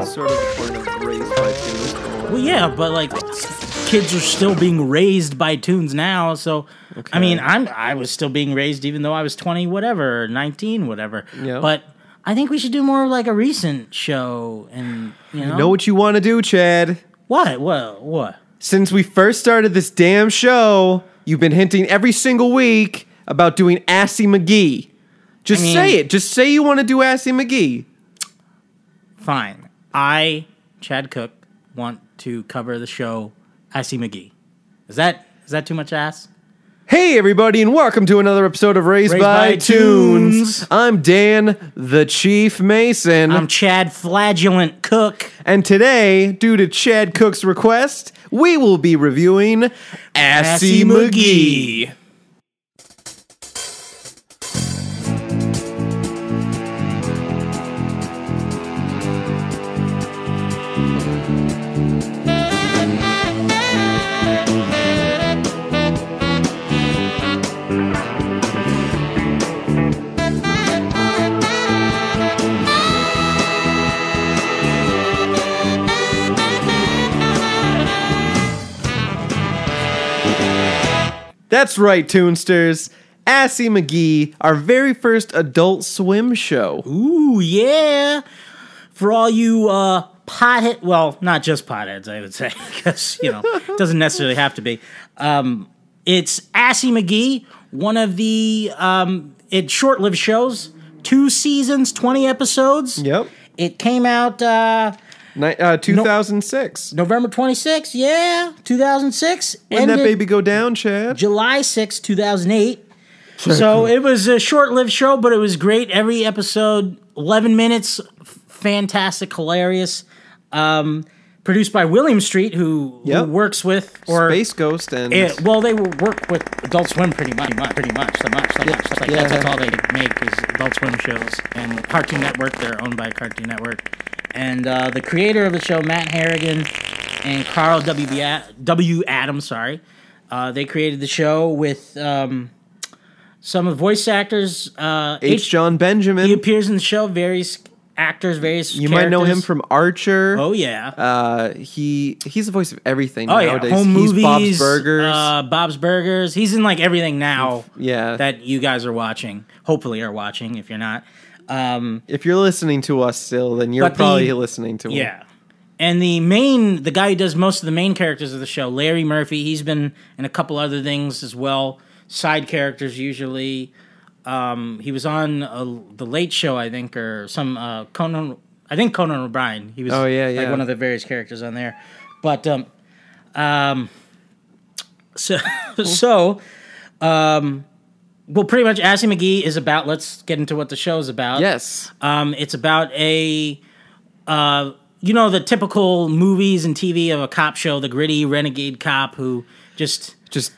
sort of the point of Raised by Toons. Well, yeah, but like kids are still being raised by Toons now, so okay. I mean, I was still being raised even though I was 20, whatever, 19, whatever. Yeah. But I think we should do more of like a recent show, and you know what you want to do, Chad? What? What? Since we first started this damn show, you've been hinting every single week about doing Assy Mcgee. Just say it. Just say you want to do Assy Mcgee. Fine. I, Chad Cook, want to cover the show Assy Mcgee. Is that too much ass? Hey everybody, and welcome to another episode of Raised by Toons. I'm Dan, the Chief Mason. I'm Chad Flagellant Cook. And today, due to Chad Cook's request, we will be reviewing Assy Mcgee. That's right, Toonsters. Assy Mcgee, our very first Adult Swim show. Ooh, yeah. For all you pothead, well, not just potheads, I would say, because, you know, it doesn't necessarily have to be. It's Assy Mcgee, one of the it's short-lived shows, 2 seasons, 20 episodes. Yep. It came out 2006. November 26th, yeah, 2006. When did that baby go down, Chad? July 6th, 2008. So it was a short-lived show, but it was great. Every episode, 11 minutes, fantastic, hilarious. Produced by William Street, who works with Space Ghost and well, they work with Adult Swim pretty much. That's all they make is Adult Swim shows and Cartoon Network. They're owned by Cartoon Network, and the creator of the show, Matt Harrigan and Carl W. Adams. They created the show with some of the voice act's H. John Benjamin. He appears in the show. Various actors, various You characters. might know him from Archer. Oh, yeah. He's the voice of everything Yeah. nowadays. Home He's movies. Bob's Burgers. Bob's Burgers. He's in, like, everything now that you guys are watching. Hopefully are watching, if you're not. If you're listening to us still, then you're probably listening to him. Yeah. And the guy who does most of the main characters of the show, Larry Murphy, he's been in a couple other things as well. Side characters, usually. He was on the Late Show, I think, or some Conan O'Brien. He was like one of the various characters on there. But well, pretty much Assy Mcgee is about. Let's get into what the show is about. Yes, it's about the typical movies and TV of a cop show, the gritty renegade cop who just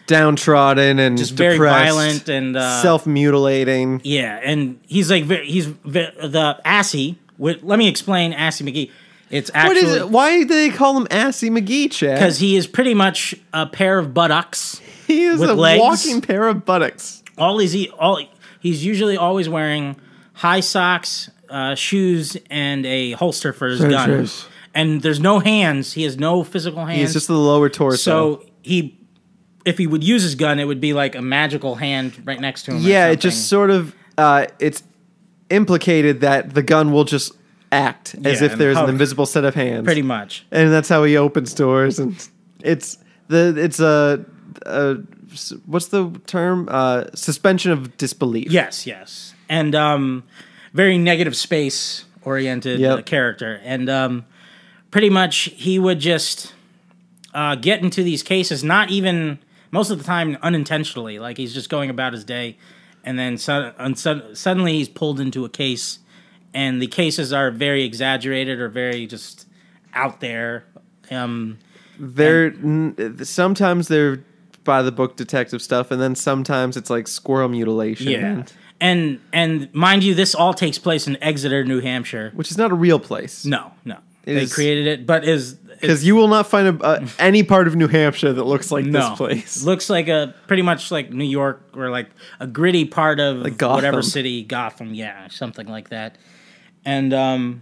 downtrodden and just depressed, very violent and self-mutilating. Yeah, and he's like the Assy. Let me explain Assy Mcgee. It's actually what is it? Why do they call him Assy Mcgee, Chad? Because he is pretty much a pair of buttocks. He is with a legs. walking pair of buttocks. He's usually always wearing high socks, shoes, and a holster for his gun. And there's no hands. He has no physical hands. He's just the lower torso. So if he would use his gun, it would be like a magical hand right next to him. Yeah, it just sort of it's implicated that the gun will just act as if there's an invisible set of hands. Pretty much. And that's how he opens doors, and it's a what's the term? Suspension of disbelief. Yes. And very negative space oriented character. And pretty much he would just get into these cases, not even most of the time unintentionally. Like he's just going about his day, and then suddenly he's pulled into a case, and the cases are very exaggerated or very just out there. Sometimes they're by the book detective stuff, and then sometimes it's like squirrel mutilation. Yeah. And mind you, this all takes place in Exeter, New Hampshire, which is not a real place. No. They created it, but because you will not find any part of New Hampshire that looks like this place. Looks like pretty much like New York, or like a gritty part of like whatever city, Gotham, something like that. And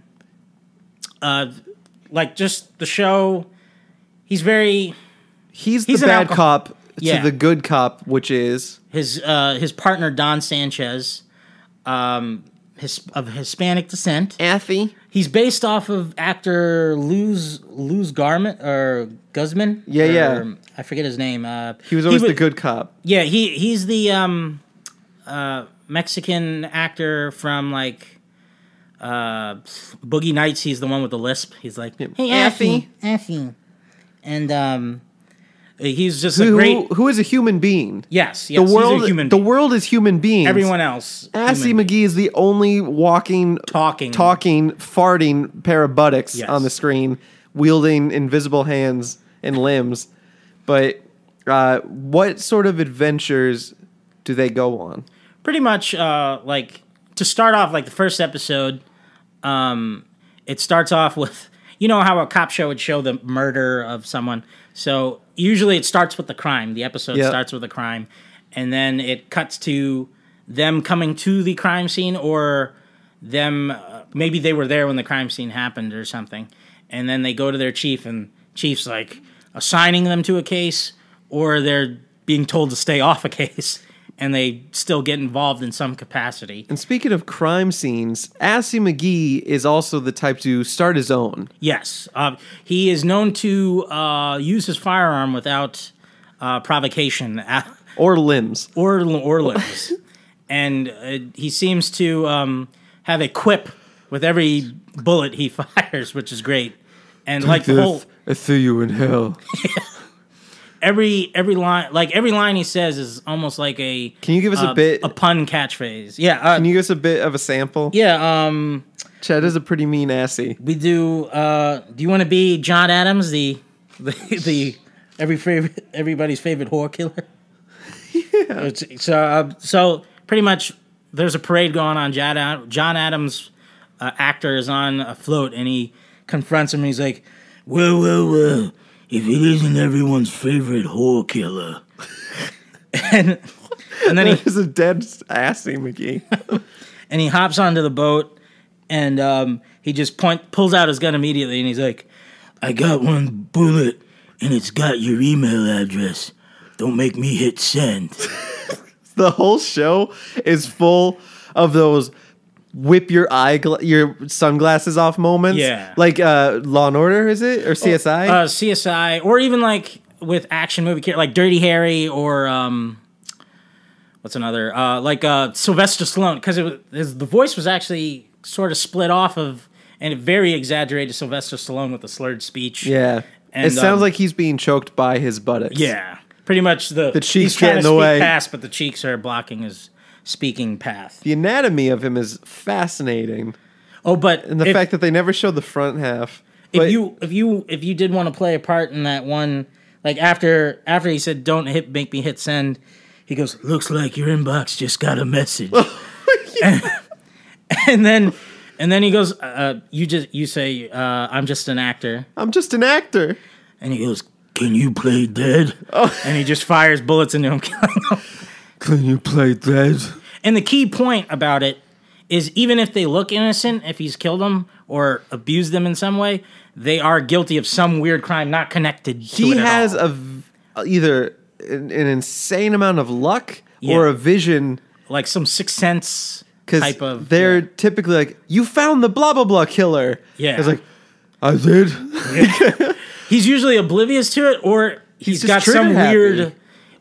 like just the show. He's the bad cop to the good cop, which is his partner Don Sanchez, of Hispanic descent. Affy. He's based off of actor Luz Guzman. Yeah. I forget his name. He was always the good cop. Yeah, he's the Mexican actor from like Boogie Nights. He's the one with the lisp. He's like, hey, Affy. And he's just who is a human being. Yes, he's a human being. The world is human beings. Everyone else. Assy Mcgee is the only walking, talking, farting pair of buttocks on the screen, wielding invisible hands and limbs. But what sort of adventures do they go on? Pretty much, like, to start off, like, the first episode, it starts off with, you know how a cop show would show the murder of someone? So, usually it starts with the crime. The episode starts with the crime. And then it cuts to them coming to the crime scene, or them, maybe they were there when the crime scene happened or something. And then they go to their chief, and chief's like assigning them to a case, or they're being told to stay off a case, and they still get involved in some capacity. And speaking of crime scenes, Assy Mcgee is also the type to start his own. Yes. He is known to use his firearm without provocation. Or limbs. Or limbs. And he seems to have a quip with every bullet he fires, which is great. And like the whole... I threw you in hell. Every line he says is almost like a... Can you give us a pun catchphrase? Yeah. Can you give us a bit of a sample? Yeah. Chad is a pretty mean Assy. We do. Do you want to be John Adams, the everybody's favorite whore killer? Yeah. So pretty much, there's a parade going on. John Adams, actor, is on a float, and he confronts him. And he's like, well. If it isn't everyone's favorite whore killer. and then he's a dead Assy Mcgee. And he hops onto the boat, and he just pulls out his gun immediately, and he's like, I got one bullet, and it's got your email address. Don't make me hit send. The whole show is full of those whip your your sunglasses off moments. Yeah. Like Law and Order, is it? Or CSI? CSI. Or even like with action movie, like Dirty Harry, or what's another? Like Sylvester Stallone. Because the voice was actually sort of split off of, and it very exaggerated Sylvester Stallone with the slurred speech. Yeah. And, it sounds like he's being choked by his buttocks. Yeah. Pretty much the cheeks get in the way. Past, but the cheeks are blocking his speaking path. The anatomy of him is fascinating. Oh, but and the fact that they never show the front half. If you did want to play a part in that one, like after he said don't make me hit send, he goes, looks like your inbox just got a message. and then he goes, you say I'm just an actor. I'm just an actor. And he goes, can you play dead? Oh. And he just fires bullets into him, killing him. Can you play dead? And the key point about it is, even if they look innocent, if he's killed them or abused them in some way, they are guilty of some weird crime not connected to it at all. He has either an insane amount of luck or a vision. Like some Sixth Sense type of... They're typically like, you found the blah, blah, blah killer. Yeah. It's like, I did? Yeah. He's usually oblivious to it, or he's got some weird...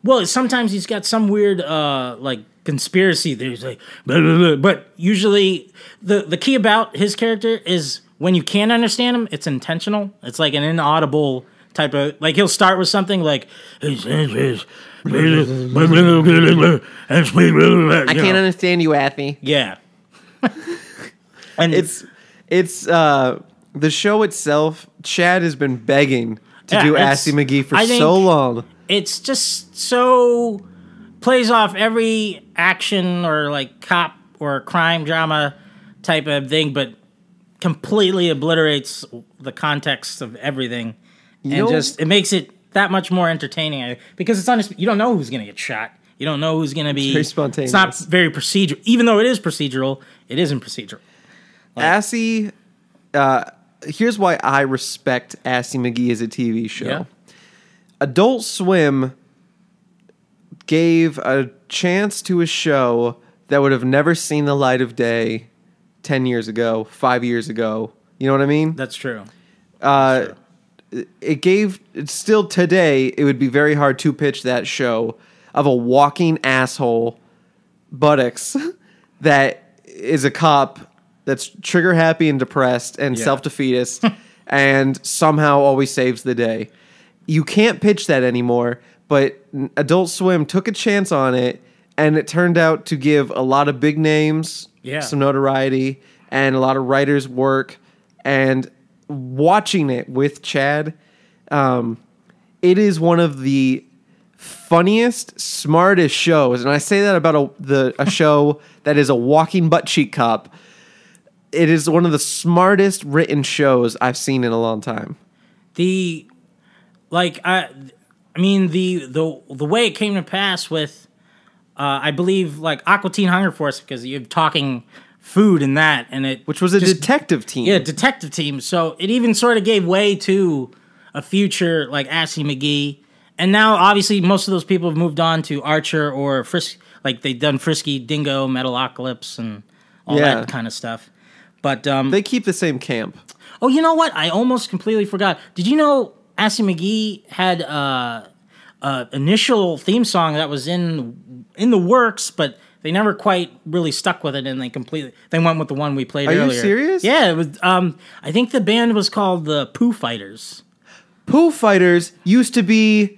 Well, sometimes he's got some weird, like, conspiracy that he's like, blah, blah, blah. But usually, the key about his character is when you can't understand him, it's intentional. It's like an inaudible type of, like, he'll start with something like, I can't understand you, Affy. Yeah. And it's the show itself, Chad has been begging to do Assy Mcgee for so long. It's just so plays off every action or like cop or crime drama type of thing, but completely obliterates the context of everything, and just it makes it that much more entertaining because it's honest. You don't know who's gonna get shot. You don't know who's gonna be. It's very spontaneous. It's not very procedural, even though it is procedural. It isn't procedural. Assy here's why I respect Assy Mcgee as a TV show. Yeah. Adult Swim gave a chance to a show that would have never seen the light of day 10 years ago, 5 years ago. You know what I mean? That's true. It's still today, it would be very hard to pitch that show of a walking asshole buttocks that is a cop that's trigger happy and depressed and self-defeatist and somehow always saves the day. You can't pitch that anymore, but Adult Swim took a chance on it, and it turned out to give a lot of big names some notoriety and a lot of writers' work. And watching it with Chad, it is one of the funniest, smartest shows. And I say that about a show that is a walking butt cheek cop. It is one of the smartest written shows I've seen in a long time. The way it came to pass with, I believe, like Aqua Teen Hunger Force, because you're talking food and that, and which was a detective team. Yeah, detective team. So it even sort of gave way to a future like Assy Mcgee, and now obviously most of those people have moved on to Archer or like they've done Frisky Dingo, Metalocalypse, and all that kind of stuff. But they keep the same camp. Oh, you know what? I almost completely forgot. Did you know Assy Mcgee had initial theme song that was in the works, but they never quite really stuck with it, and they went with the one we played earlier. Are you serious? Yeah, it was. I think the band was called the Pooh Fighters. Pooh Fighters used to be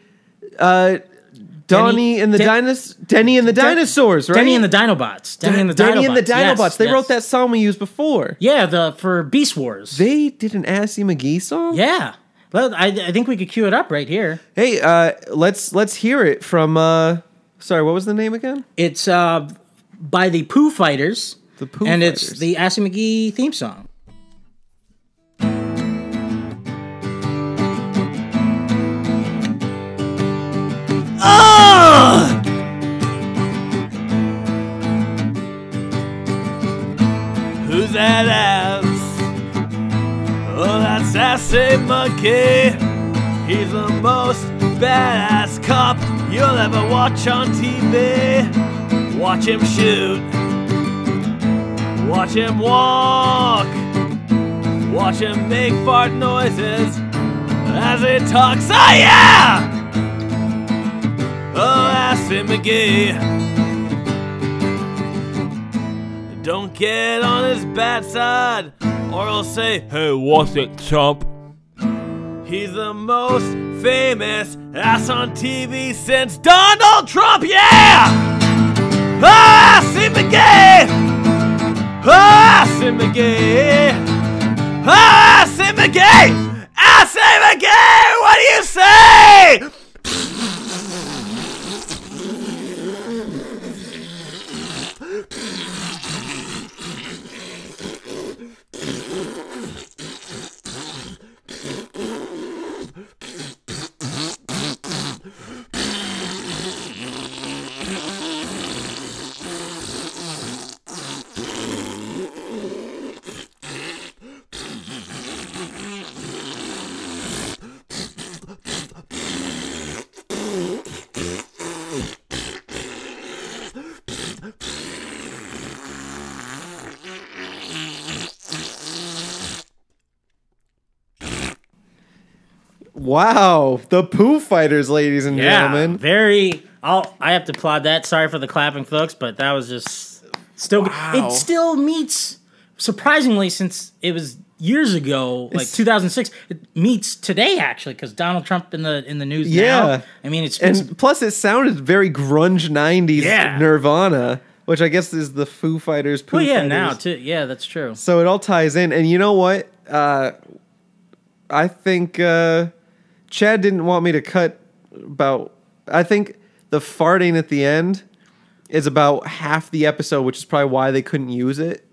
Denny and the Dinosaurs, right? Denny and the Dinobots. Denny and the Dinobots. Yes, they wrote that song we used before. Yeah, for Beast Wars. They did an Assy Mcgee song? Yeah. Well, I think we could cue it up right here. Hey, let's hear it from sorry, what was the name again? It's by the Pooh Fighters. The Pooh Fighters. It's the Assy Mcgee theme song. Who's that ass? Oh, that's Assy Mcgee. He's the most badass cop you'll ever watch on TV. Watch him shoot. Watch him walk. Watch him make fart noises as he talks. Oh yeah! Oh, Assy Mcgee. Don't get on his bad side, or he'll say, "Hey, what's it, chump?" He's the most famous ass on TV since Donald Trump, yeah! Ah, Assy Mcgee! Ah, Assy Mcgee! Ah, Assy Mcgee! Assy Mcgee! What do you say? Wow, the Pooh Fighters, ladies and gentlemen. I have to applaud that. Sorry for the clapping, folks, but that was just still. Wow. It still meets, surprisingly, since it was years ago, like 2006. It meets today actually, because Donald Trump in the news. Now. I mean, and plus it sounded very grunge '90s Nirvana, which I guess is the Foo Fighters. Pooh Fighters. Now too. Yeah, that's true. So it all ties in, and you know what? I think. Chad didn't want me to cut about... I think the farting at the end is about half the episode, which is probably why they couldn't use it.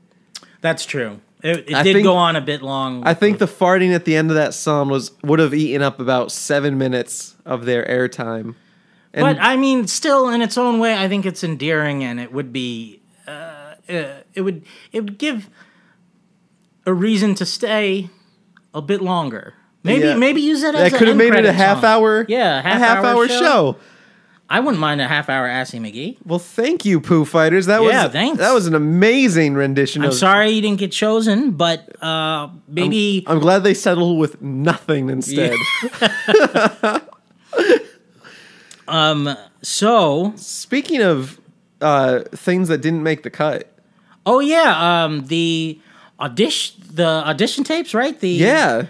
That's true. It did go on a bit long. I think the farting at the end of that song would have eaten up about 7 minutes of their airtime. But, I mean, still, in its own way, I think it's endearing, and it would be... it would give a reason to stay... a bit longer. Maybe use it as that could have made it a half hour. Yeah, half hour show. I wouldn't mind a half hour Assy Mcgee. Well, thank you, Pooh Fighters. Thanks. That was an amazing rendition. I'm sorry you didn't get chosen, but maybe I'm glad they settled with nothing instead. So speaking of things that didn't make the cut. Oh yeah, the audition tapes, right?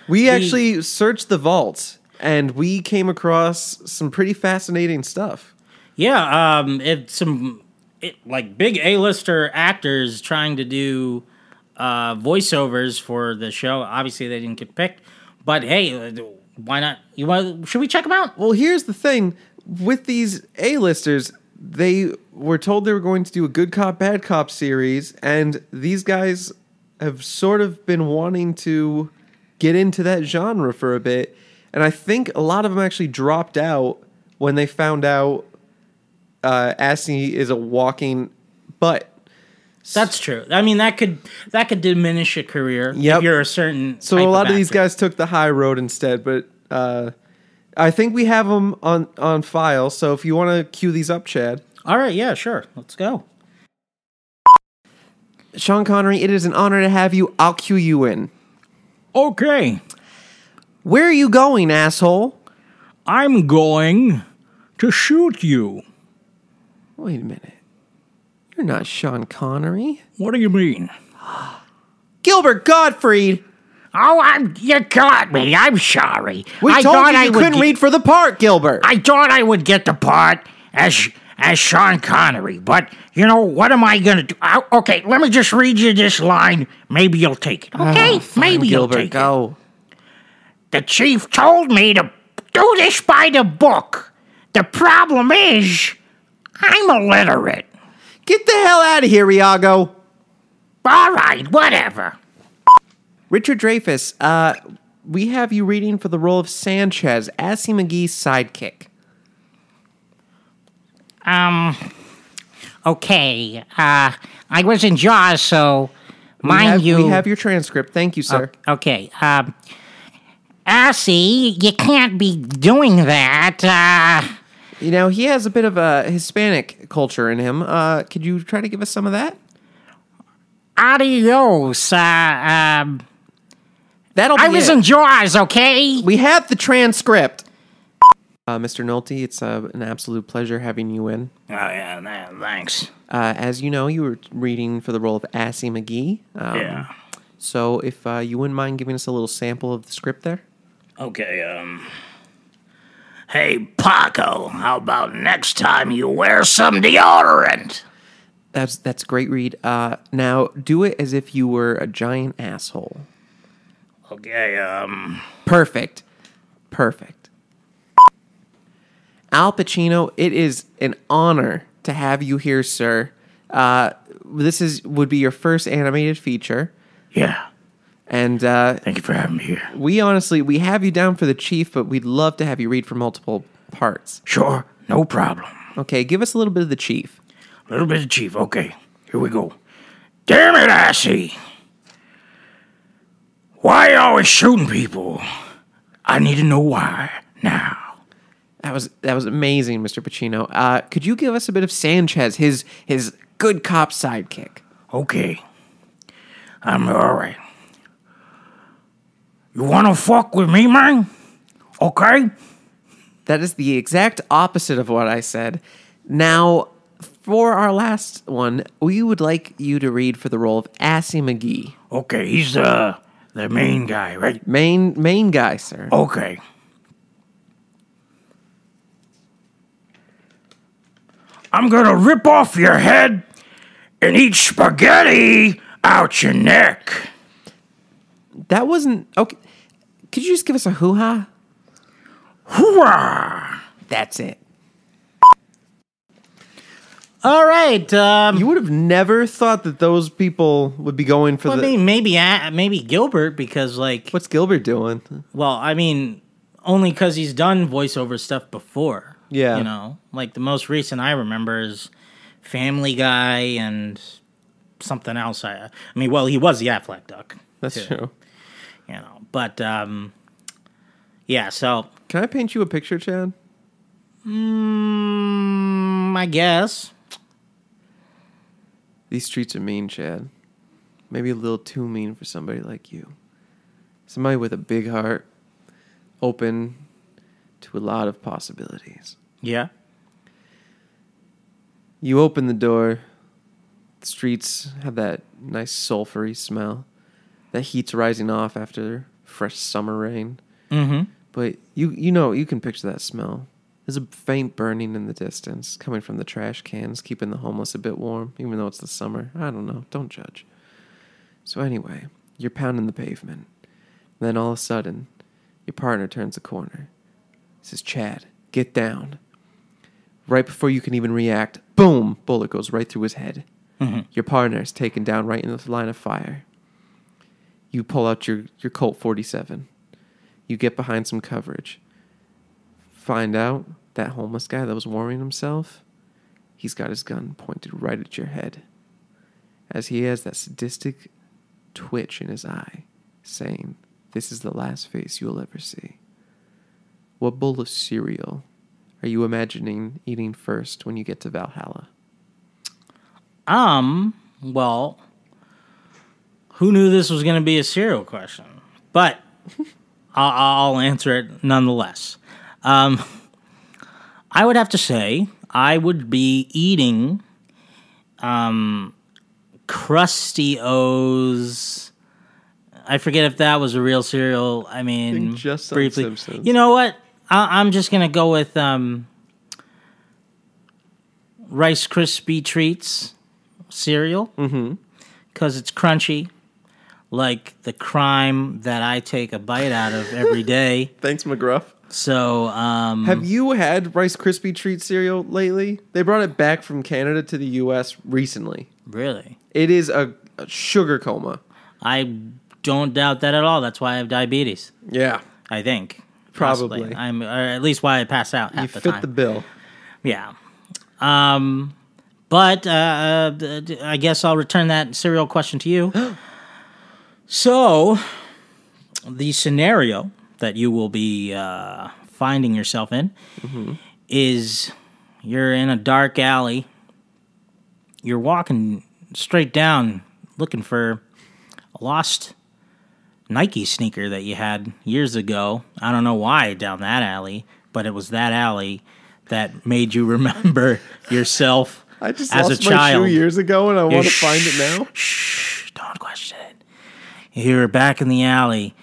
We actually searched the vault. And we came across some pretty fascinating stuff. Yeah, like big A-lister actors trying to do voiceovers for the show. Obviously, they didn't get picked, but hey, why not? Should we check them out? Well, here's the thing: with these A-listers, they were told they were going to do a good cop, bad cop series, and these guys have sort of been wanting to get into that genre for a bit. And I think a lot of them actually dropped out when they found out Assy is a walking butt. That's true. I mean, that could diminish a career if you're a certain. So a lot of these guys took the high road instead. But I think we have them on file. So if you want to cue these up, Chad. All right. Yeah. Sure. Let's go. Sean Connery, it is an honor to have you. I'll cue you in. Okay. Where are you going, asshole? I'm going to shoot you. Wait a minute. You're not Sean Connery. What do you mean? Gilbert Gottfried. Oh, you caught me. I'm sorry. We told you couldn't read for the part, Gilbert. I thought I would get the part as Sean Connery, but you know, what am I going to do? Okay, let me just read you this line. Maybe you'll take it. Okay? Maybe you'll take go. It. The chief told me to do this by the book. The problem is, I'm illiterate. Get the hell out of here, Iago. All right, whatever. Richard Dreyfuss, we have you reading for the role of Sanchez, Assy Mcgee's sidekick. Okay. I was in Jaws, so mind you. We have your transcript. Thank you, sir. Okay. Assy, you can't be doing that. You know, he has a bit of a Hispanic culture in him. Could you try to give us some of that? Adios. That'll be I was in Jaws, okay? We have the transcript. Mr. Nolte, it's an absolute pleasure having you in. Oh, yeah, thanks. As you know, you were reading for the role of Assy Mcgee. Yeah. So if you wouldn't mind giving us a little sample of the script there. Okay, Hey, Paco, how about next time you wear some deodorant? That's a great read. Now, do it as if you were a giant asshole. Okay, Perfect. Al Pacino, it is an honor to have you here, sir. This would be your first animated feature. Yeah. And thank you for having me here. We have you down for the chief, but we'd love to have you read for multiple parts. Sure, no problem. Okay, give us a little bit of the chief. A little bit of chief, okay. Here we go. Damn it, Assy! Why are you always shooting people? I need to know why now. That was amazing, Mr. Pacino. Could you give us a bit of Sanchez, his good cop sidekick? Okay. I'm all right. You want to fuck with me, man? Okay? That is the exact opposite of what I said. Now, for our last one, we would like you to read for the role of Assy Mcgee. Okay, he's the main guy, right? Main guy, sir. Okay. I'm gonna rip off your head and eat spaghetti out your neck. That wasn't... Okay. Could you just give us a hoo-ha? Hoo-ha! That's it. All right. You would have never thought that those people would be going for I mean, maybe Gilbert, because, like... What's Gilbert doing? Well, I mean, only because he's done voiceover stuff before. Yeah. You know? Like, the most recent I remember is Family Guy and something else. I mean, well, he was the Affleck Duck. That's true. You know, but yeah. So can I paint you a picture, Chad? I guess these streets are mean, Chad. Maybe a little too mean for somebody like you. Somebody with a big heart, open to a lot of possibilities. Yeah. You open the door. The streets have that nice sulfury smell. That heat's rising off after fresh summer rain. Mm-hmm. But you can picture that smell. There's a faint burning in the distance coming from the trash cans, keeping the homeless a bit warm, even though it's the summer. I don't know. Don't judge. So anyway, you're pounding the pavement. Then all of a sudden, your partner turns the corner. He says, Chad, get down. Right before you can even react, boom, bullet goes right through his head. Mm-hmm. Your partner is taken down right in the line of fire. You pull out your Colt 47. You get behind some coverage. Find out that homeless guy that was warming himself, he's got his gun pointed right at your head. As he has that sadistic twitch in his eye, saying, this is the last face you'll ever see. What bowl of cereal are you imagining eating first when you get to Valhalla? Well, who knew this was going to be a cereal question? But I'll answer it nonetheless. I would have to say I would be eating Krusty O's. I forget if that was a real cereal. I mean, just briefly. Simpsons. You know what? I'm just going to go with Rice Krispie Treats cereal. Mm-hmm. Because it's crunchy, like the crime that I take a bite out of every day. Thanks, McGruff. So, have you had Rice Krispie Treat cereal lately? They brought it back from Canada to the U.S. recently. Really? It is a sugar coma. I don't doubt that at all. That's why I have diabetes. Yeah. I think. Probably. Or at least why I pass out half the time. You fit the bill. Yeah. But I guess I'll return that cereal question to you. So, the scenario that you will be finding yourself in is you're in a dark alley. You're walking straight down looking for a lost Nike sneaker that you had years ago. I don't know why down that alley, but it was that alley that made you remember yourself. I just as lost a child. my shoe years ago, and I want to find it now. Shh! Don't question it. You're back in the alley,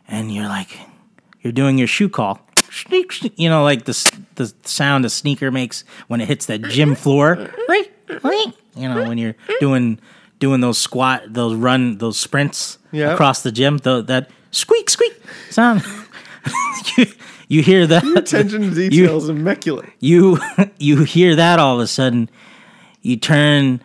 and you're doing your shoe call. You know, like the sound a sneaker makes when it hits that gym floor. You know, when you're doing those sprints across the gym. That squeak sound. You hear that. Your attention to detail is immaculate. You hear that all of a sudden. You turn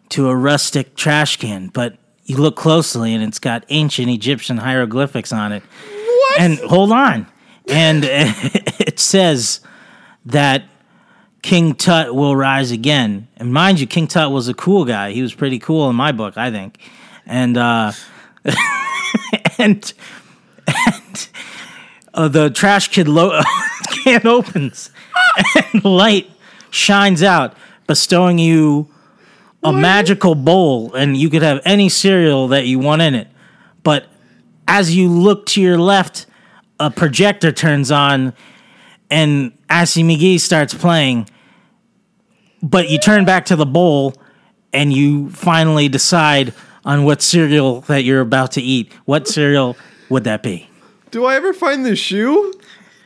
to a rustic trash can, but you look closely and it's got ancient Egyptian hieroglyphics on it. What? And hold on. And it says that King Tut will rise again. And mind you, King Tut was a cool guy. He was pretty cool in my book, I think. And the trash can opens and light shines out, bestowing you a magical bowl, and you could have any cereal that you want in it. But as you look to your left, a projector turns on, and Assy Mcgee starts playing. But you turn back to the bowl, and you finally decide on what cereal that you're about to eat. What cereal would that be? Do I ever find the shoe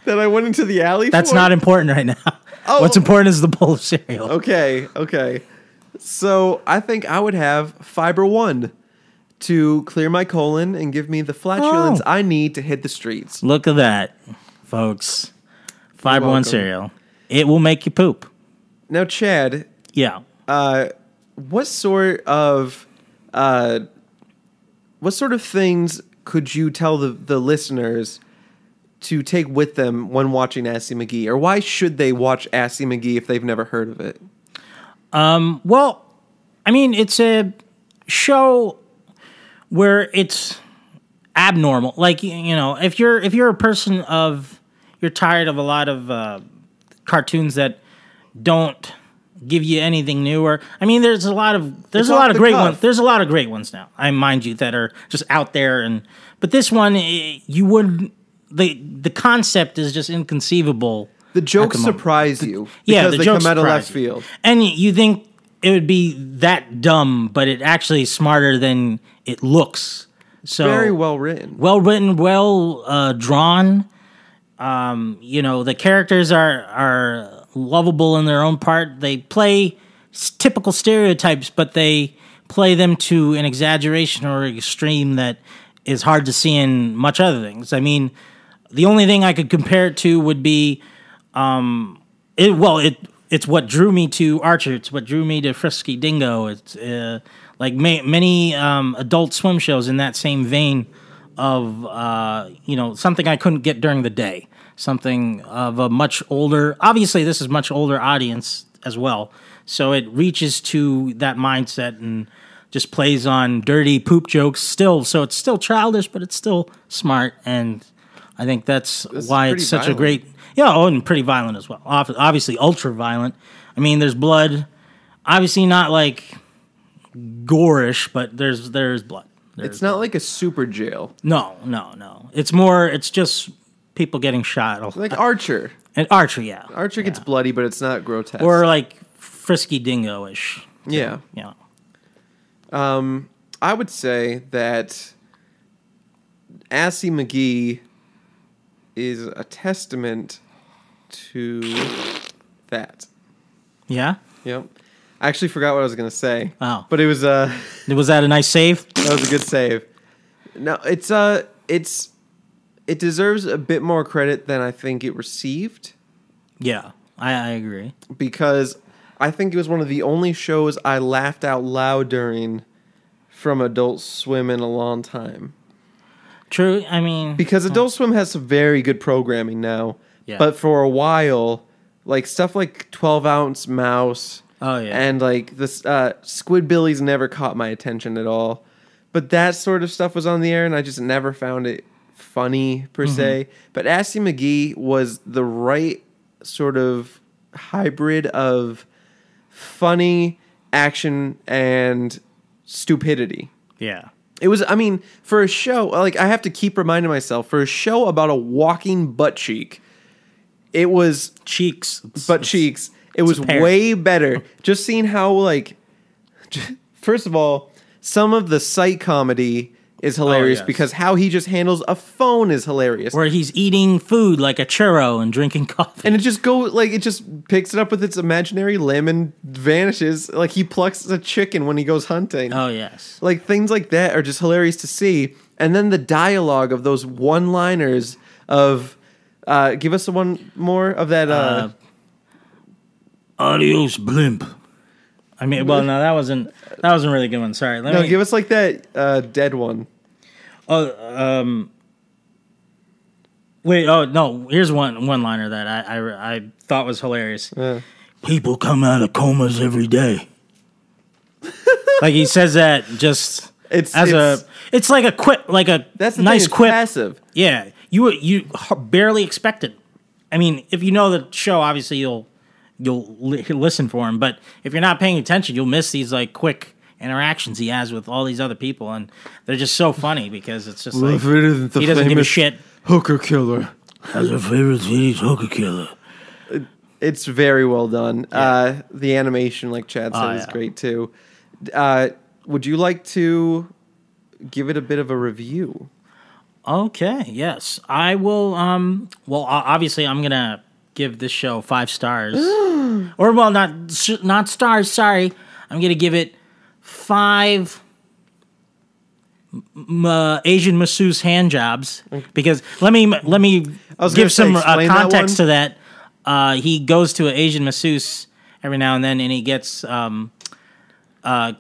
that I went into the alley That's for? not important right now. Oh. What's important is the bowl of cereal. Okay. So I think I would have Fiber One to clear my colon and give me the flatulence I need to hit the streets. Look at that, folks. Fiber One cereal. It will make you poop. Now, Chad. Yeah. What sort of things could you tell the listeners to take with them when watching Assy Mcgee? Or why should they watch Assy Mcgee if they've never heard of it? Well, I mean, it's a show where it's abnormal. Like, you know, if you're a person you're tired of a lot of cartoons that don't give you anything new, or I mean, there's a lot of great ones. There's a lot of great ones now. I mind you that are just out there, but this one you wouldn't. The concept is just inconceivable. The jokes surprise you because they come out of left field, and you think it would be that dumb, but it actually is smarter than it looks. So very well written, well drawn. You know, the characters are lovable in their own part. They play typical stereotypes, but they play them to an exaggeration or extreme that is hard to see in much other things. I mean, the only thing I could compare it to would be, it's what drew me to Archer. It's what drew me to Frisky Dingo. It's like many Adult Swim shows in that same vein of something I couldn't get during the day. Something of a much older. Obviously, this is much older audience as well, so it reaches to that mindset and just plays on dirty poop jokes still. So it's still childish, but it's still smart, and I think that's why it's such a great. Yeah, and pretty violent as well. Obviously, ultra violent. I mean, there's blood. Obviously, not like gorish, but there's blood. It's not like a super jail. No. It's just people getting shot. Like Archer. And Archer, yeah. Archer gets bloody, but it's not grotesque. Or like Frisky Dingo-ish. Yeah. Yeah. I would say that Assy Mcgee is a testament to that. Yeah? Yep. I actually forgot what I was going to say. Oh. But it was... was that a nice save? That was a good save. No, it deserves a bit more credit than I think it received. Yeah, I agree. Because I think it was one of the only shows I laughed out loud during from Adult Swim in a long time. True, I mean... Because Adult Swim has some very good programming now. Yeah. But for a while, like stuff like 12-Ounce Mouse... Oh, yeah. And like this Squidbillies never caught my attention at all. But that sort of stuff was on the air, and I just never found it funny, per se. But Assy Mcgee was the right sort of hybrid of funny, action, and stupidity. Yeah. It was, I mean, for a show, like, I have to keep reminding myself, for a show about a walking butt cheek, it was... Butt cheeks. It was way better. Just seeing how, like... First of all, some of the sight comedy is hilarious because how he just handles a phone is hilarious. Where he's eating food like a churro and drinking coffee. And it just picks it up with its imaginary limb and vanishes. Like he plucks a chicken when he goes hunting. Oh, yes. Like things like that are just hilarious to see. And then the dialogue of those one-liners of... give us one more of that... Adios, blimp. I mean, well, no, that wasn't a really good one. Sorry. Give us like that dead one. Wait. Oh no. Here's one liner that I thought was hilarious. People come out of comas every day. Like he says that just it's like a quip, like a that's the nice thing, quip. Passive. Yeah, you barely expect it. I mean, if you know the show, obviously you'll listen for him, but if you're not paying attention, you'll miss these like quick interactions he has with all these other people, and they're just so funny because it's just like he doesn't give a shit. Hooker killer. As a favorite Swedish hooker killer. It's very well done. Yeah. The animation, like Chad said, is great too. Would you like to give it a bit of a review? Okay, yes. I will, well, obviously I'm going to give this show 5 stars. Or, well, not stars, sorry. I'm going to give it 5 Asian masseuse hand jobs. Because, let me give some context to that. He goes to an Asian masseuse every now and then, and he gets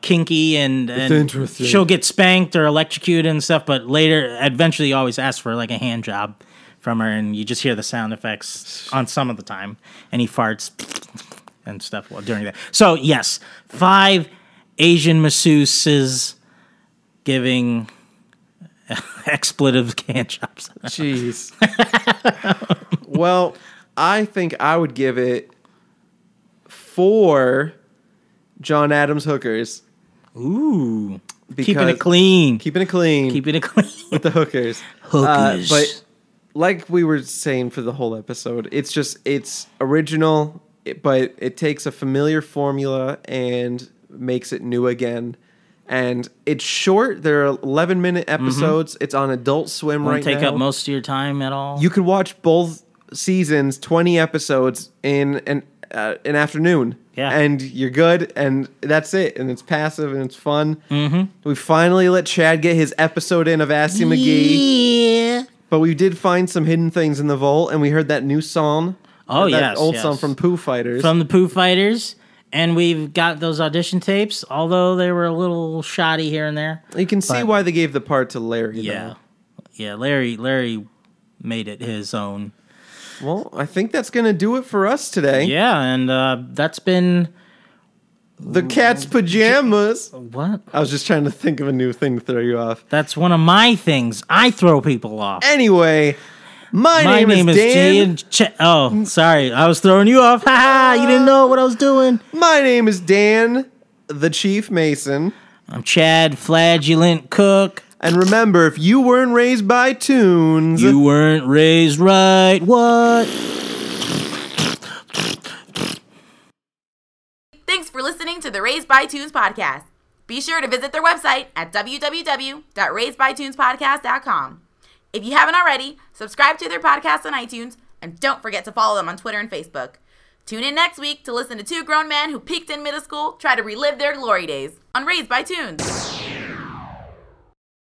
kinky, and she'll get spanked or electrocuted and stuff, but later, eventually, he always asks for like a hand job from her, and you just hear the sound effects on some of the time, and he farts and stuff during that. So, yes, 5 Asian masseuses giving expletive can chops. Jeez. Well, I think I would give it 4 John Adams hookers. Ooh. Keeping it clean. Keeping it clean. Keeping it clean. With the hookers. Hookers. But like we were saying for the whole episode, it's original, but it takes a familiar formula and makes it new again. And it's short. There are 11-minute episodes. Mm-hmm. It's on Adult Swim right now. Won't take up most of your time at all. You could watch both seasons, 20 episodes in an afternoon. Yeah. And you're good, and that's it. And it's passive, and it's fun. Mm-hmm. We finally let Chad get his episode in of Assy Mcgee. Yeah. But we did find some hidden things in the vault, and we heard that new song. Oh, that old song from Pooh Fighters. From the Pooh Fighters. And we've got those audition tapes, although they were a little shoddy here and there. You can see why they gave the part to Larry. Yeah. Though. Yeah, Larry made it his own. Well, I think that's going to do it for us today. Yeah, and that's been... The Cat's Pajamas. What? I was just trying to think of a new thing to throw you off. That's one of my things. I throw people off. Anyway... My name is Dan. Oh, sorry. I was throwing you off. Ha! You didn't know what I was doing. My name is Dan, the Chief Mason. I'm Chad, Flagellant Cook. And remember, if you weren't raised by Toons... You weren't raised right. What? Thanks for listening to the Raised by Toons podcast. Be sure to visit their website at www.raisedbytoonspodcast.com. If you haven't already, subscribe to their podcast on iTunes, and don't forget to follow them on Twitter and Facebook. Tune in next week to listen to 2 grown men who peaked in middle school try to relive their glory days on Raised by Toons.